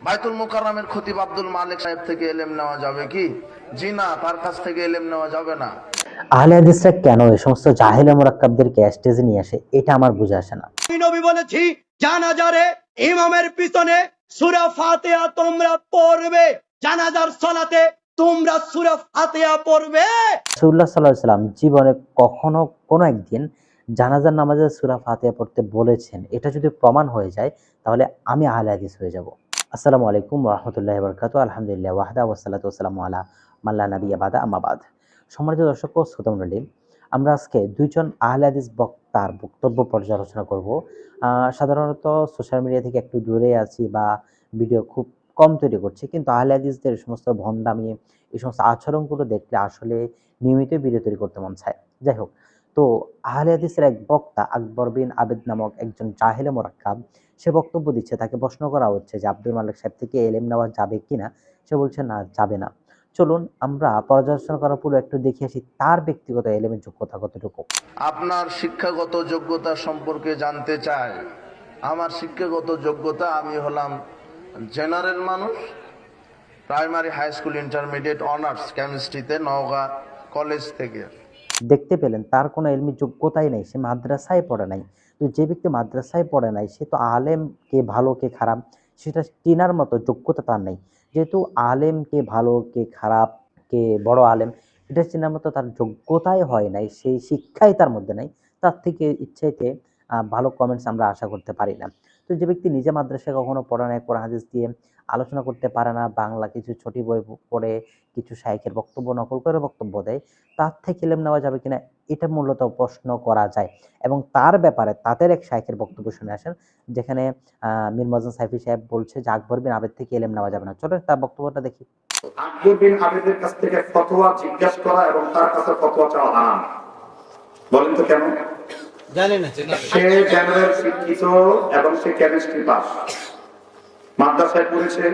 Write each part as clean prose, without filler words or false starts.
বাইতুল মুকাররমের খতিব আব্দুল মালিক সাহেব থেকে ইলম নেওয়া যাবে কি? জি না, তার কাছ থেকে ইলম নেওয়া যাবে না। আহলে হাদিসরা কেন এই সমস্ত জাহেলে মুরাক্কাবদেরকে স্টেজে নিয়ে আসে, এটা আমার বুঝে আসে না। নবী বলেছি, জানাজারে ইমামের পিছনে সূরা ফাতিহা তোমরা পড়বে, জানাজার সালাতে তোমরা সূরা ফাতিহা পড়বে। রাসূলুল্লাহ সাল্লাল্লাহু আলাইহি সাল্লাম জীবনে কখনো কোনো একদিন জানাজার নামাজে সূরা ফাতিহা পড়তে বলেছেন, এটা যদি প্রমাণ হয়ে যায় তাহলে আমি আহলে হাদিস হয়ে যাব। আসসালামু আলাইকুম ওয়া রাহমাতুল্লাহি ওয়া বারাকাতুহু। আলহামদুলিল্লাহ ওয়াহদা ওয়াসসালাতু ওয়াসসালামু আলা মান লা নাবিয়্যা বাদা, আম্মা বাদ। সম্মানিত দর্শক ও শ্রোতামণ্ডলী, আমরা আজকে দুইজন আহলে হাদিস বক্তার বক্তব্য পর্যালোচনা করব। সাধারণত সোশ্যাল মিডিয়া থেকে একটু দূরে আছি বা ভিডিও খুব কম তৈরি করছি, কিন্তু আহলে হাদিসদের সমস্ত ভণ্ডামি, এই সমস্ত আচরণগুলো দেখলে আসলে নিয়মিত ভিডিও তৈরি করতে মন চায়। যাই হোক, তো আহলে হাদিসের এক বক্তা আকবর বিন আবেদ নামক একজন জাহেলে মোরাক্কাব, সে বক্তব্য দিচ্ছে। তাকে প্রশ্ন করা হচ্ছে যে আব্দুল মালিক সাহেব থেকে এলেম নেওয়া যাবে কিনা। সে বলছে না, যাবে না। চলুন আমরা পর্যালোচনা করার পূর্বে একটু দেখে আসি তার ব্যক্তিগত এলেমের যোগ্যতা কতটুকু। আপনার শিক্ষাগত যোগ্যতা সম্পর্কে জানতে চাই। আমার শিক্ষাগত যোগ্যতা, আমি হলাম জেনারেল মানুষ, primary high school intermediate honours কেমিস্ট্রিতে নওগাঁ কলেজ থেকে। দেখতে পেলেন তার কোনো এলমি যোগ্যতাই নেই, সে মাদ্রাসায় পড়ে নাই। তো যে ব্যক্তি মাদ্রাসায় পড়ে নাই সে তো আলেম কে ভালো কে খারাপ সেটা চেনার মতো যোগ্যতা তার নেই। যেহেতু আলেম কে ভালো কে খারাপ, কে বড় আলেম, এটা চেনার মতো তার যোগ্যতাই হয় নাই, সেই শিক্ষাই তার মধ্যে নাই, তার থেকে ইচ্ছাইতে ভালো কমেন্টস আমরা আশা করতে পারি না। তো যে ব্যক্তি নিজে মাদ্রাসায় কখনো পড়ে নাই, কোরআন হাদিস দিয়ে আলোচনা করতে পারে না, বাংলা কিছু ছোটি বই পড়ে কিছু শাইখের বক্তব্য নকল করে বক্তব্য দেয়, তার থেকে ইলম নেওয়া যাবে কিনা এটা মূলত প্রশ্ন করা যায়। এবং তার ব্যাপারে তাদের এক শাইখের বক্তব্য শুনে আসেন, যেখানে মীর মজনু সাইফি সাহেব বলছে যে আকবর বিন আবেদ থেকে ইলম নেওয়া যাবে না। চলো তার বক্তব্যটা দেখি। আকবর বিন আবেদের কাছ থেকে ফতোয়া জিজ্ঞাসা করা এবং তার কাছে ফতোয়া চাওয়া হারাম। বলেন তো কেন? জানি না। সে জেনারেল শিক্ষিত এবং সে কেমিস্ট্রি পাস, মাদ্রাসায় পড়েছে,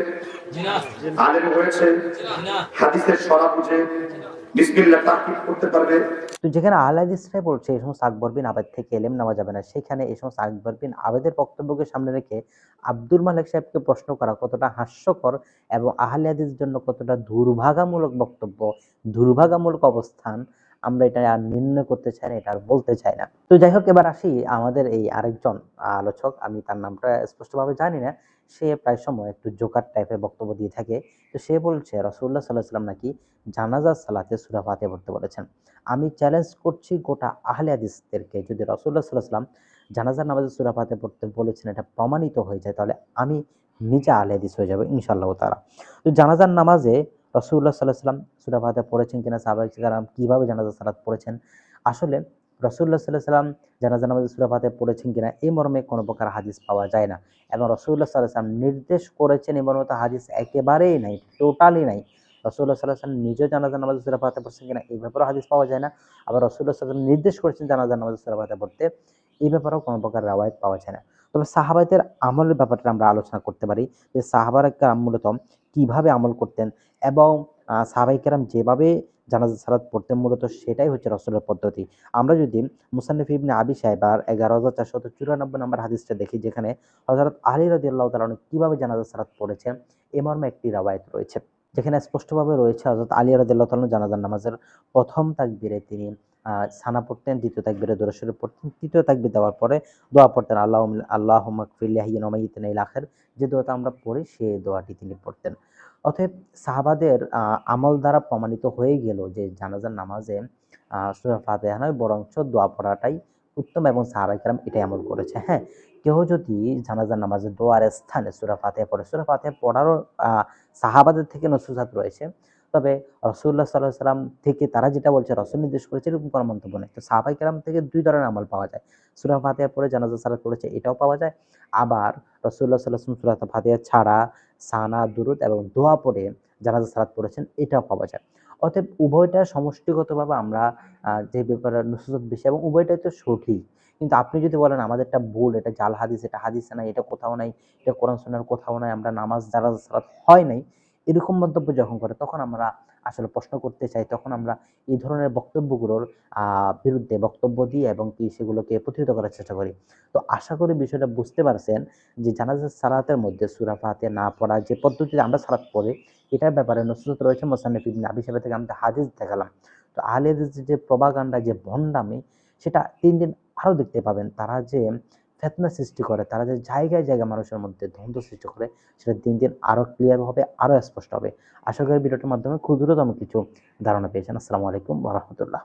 আলেম হয়েছে, হাদিসের সরা বুঝে, বিসমিল্লাহ তাকবীর করতে পারবে। তো যেখানে আহলে হাদিসরাই বলছে এই সমস্ত আকবর বিন আবেদ থেকে ইলম নেওয়া যাবে না, সেখানে এই সমস্ত আকবর বিন আবেদের বক্তব্যকে সামনে রেখে আব্দুল মালিক সাহেবকে প্রশ্ন করা কতটা হাস্যকর এবং আহলে হাদিসের জন্য কতটা দুর্ভাগামূলক বক্তব্য, দুর্ভাগামূলক অবস্থান, আমরা এটা আর নির্ণয় করতে চাই না, এটা আর বলতে চাই না। তো যাই হোক, এবার আসি আমাদের এই আরেকজন আলোচক, আমি তার নামটা স্পষ্টভাবে জানি না। সে প্রায় সময় একটু জোকার টাইপের বক্তব্য দিয়ে থাকে। তো সে বলছে রাসূলুল্লাহ সাল্লাল্লাহু আলাইহি ওয়াসাল্লাম নাকি জানাজার সালাতে সূরা ফাতিহা পড়তে বলেছেন। আমি চ্যালেঞ্জ করছি গোটা আহলে হাদিসদেরকে, যদি রাসূলুল্লাহ সাল্লাল্লাহু আলাইহি ওয়াসাল্লাম জানাজার নামাজে সূরা ফাতিহা পড়তে বলেছেন এটা প্রমাণিত হয়ে যায়, তাহলে আমি নিজে আহলে হাদিস হয়ে যাব ইনশাআল্লাহ তাআলা। তো জানাজার নামাজে রাসূলুল্লাহ সাল্লাল্লাহু আলাইহি ওয়াসাল্লাম সূরা ফাতিহা পড়েছেন কিনা, সাহাবায়ে কেরাম কিভাবে জানাজার সালাত পড়েছেন, আসলে রাসূলুল্লাহ সাল্লাল্লাহু আলাইহি ওয়াসাল্লাম জানাজার নামাজে সূরা ফাতিহা পড়েছেন কিনা এই মর্মে কোনো প্রকার হাদিস পাওয়া যায় না। এবং রাসূলুল্লাহ সাল্লাল্লাহু আলাইহি ওয়াসাল্লাম নির্দেশ করেছেন এই মর্মে হাদিস একেবারেই নাই, টোটালি নাই। রাসূলুল্লাহ সাল্লাল্লাহু আলাইহি ওয়াসাল্লাম নিজেও জানাজার নামাজে সূরা ফাতিহা পড়ছেন কিনা এই ব্যাপারেও হাদিস পাওয়া যায় না। আবার রাসূলুল্লাহ সাল্লাল্লাহু আলাইহি ওয়াসাল্লাম নির্দেশ করেছেন জানাজার নামাজে সূরা ফাতিহা পড়তে, এই ব্যাপারেও কোনো প্রকার রওয়ায়াত পাওয়া যায় না। তবে সাহাবাদের আমলের ব্যাপারটা আমরা আলোচনা করতে পারি যে সাহাবারা কেরাম মূলত কিভাবে আমল করতেন এবং সাহাবায়ে কেরাম যেভাবে জানাজার সালাত পড়তেন মূলত সেটাই হচ্ছে রাসূলের পদ্ধতি। আমরা যদি মুসান্নিফ ইবনে আবি শাইবার ১১,৪৯৪ নম্বর হাদিসটা দেখি, যেখানে হযরত আলী রাদিয়াল্লাহু তাআলা কিভাবে জানাজার সালাত পড়েছেন এ মর্মে একটি রওয়ায়াত রয়েছে, যেখানে স্পষ্টভাবে রয়েছে হযরত আলী রাদিয়াল্লাহু তাআলা জানাজার নামাজের প্রথম তাকবীরে তিনি সানা পড়তেন, দ্বিতীয় তাকবীরে দরুদ শরীফ পড়তেন, তৃতীয় তাকবীর দেওয়ার পরে দোয়া পড়তেন আল্লাহুম্মা ইগফির লিয়াহইয়িনা ওয়া মাইয়িতিনা ইলা আখির, যে দোয়াটা আমরা পড়ি সেই দোয়াটি তিনি পড়তেন। অতএব সাহাবাদের আমল দ্বারা প্রমাণিত হয়ে গেল যে জানাজার নামাজে সূরা ফাতিহা নয় বরঞ্চ দোয়া পড়াটাই উত্তম এবং সাহাবায়ে কেরাম এটাই আমল করেছে। হ্যাঁ, কেউ যদি জানাজার নামাজে দোয়ার স্থানে সূরা ফাতিহা পড়ে, সূরা ফাতিহা পড়ারও সাহাবাদের থেকে নসিহত রয়েছে, তবে রাসূলুল্লাহ সাল্লাল্লাহু আলাইহি ওয়াসাল্লাম থেকে তারা যেটা বলছে রাসূল নির্দেশ করেছে এরকম কোনো মন্তব্য নেই। তো সাহাবায়ে কেরাম থেকে দুই ধরনের আমল পাওয়া যায়। সূরা ফাতিহা পড়ে জানাজার সালাত পড়েছে এটাও পাওয়া যায়। আবার রাসূলুল্লাহ সাল্লাল্লাহু আলাইহি ওয়াসাল্লাম সূরা ফাতিহা ছাড়া সানা, দুরূদ এবং দোয়া পড়ে জানাজার সালাত পড়েছেন এটাও পাওয়া যায়। অতএব উভয়টা সমষ্টিগতভাবে আমরা যে ব্যাপারে নসিহত বেশি এবং উভয়টাই তো সঠিক। কিন্তু আপনি যদি বলেন আমাদেরটা ভুল, এটা জাল হাদিস, এটা হাদিসে নাই, এটা কোথাও নাই, এটা কোরআন সুন্নাহর কোথাও নাই, আমরা নামাজ জানাজার সালাত হয় নাই, এরকম মন্তব্য যখন করে তখন আমরা আসলে প্রশ্ন করতে চাই, তখন আমরা এই ধরনের বক্তব্যগুলোর বিরুদ্ধে বক্তব্য দিই এবং কি সেগুলোকে প্রতিহত করার চেষ্টা করি। তো আশা করি বিষয়টা বুঝতে পারছেন যে জানাজার সালাতের মধ্যে সূরা ফাতিহা না পড়া যে পদ্ধতিতে আমরা সালাত পড়ি, এটার ব্যাপারে নসিহত রয়েছে মুসান্নিফ ইবনে আবি শাইবা থেকে আমরা হাদিস দেখালাম। তো আহলে হাদিসের যে প্রপাগান্ডা, যে ভণ্ডামি, সেটা দিন দিন আরো দেখতে পাবেন। তারা যে ফিতনা সৃষ্টি করে, তারা যে জায়গায় জায়গায় মানুষের মধ্যে দ্বন্দ্ব সৃষ্টি করে, সেটা দিন দিন আরো ক্লিয়ার হবে, আরো স্পষ্ট হবে। আশা করি ভিডিওটির মাধ্যমে ক্ষুদ্রতম কিছু ধারণা পেয়েছেন। আসসালামু আলাইকুম ওয়া রাহমাতুল্লাহ।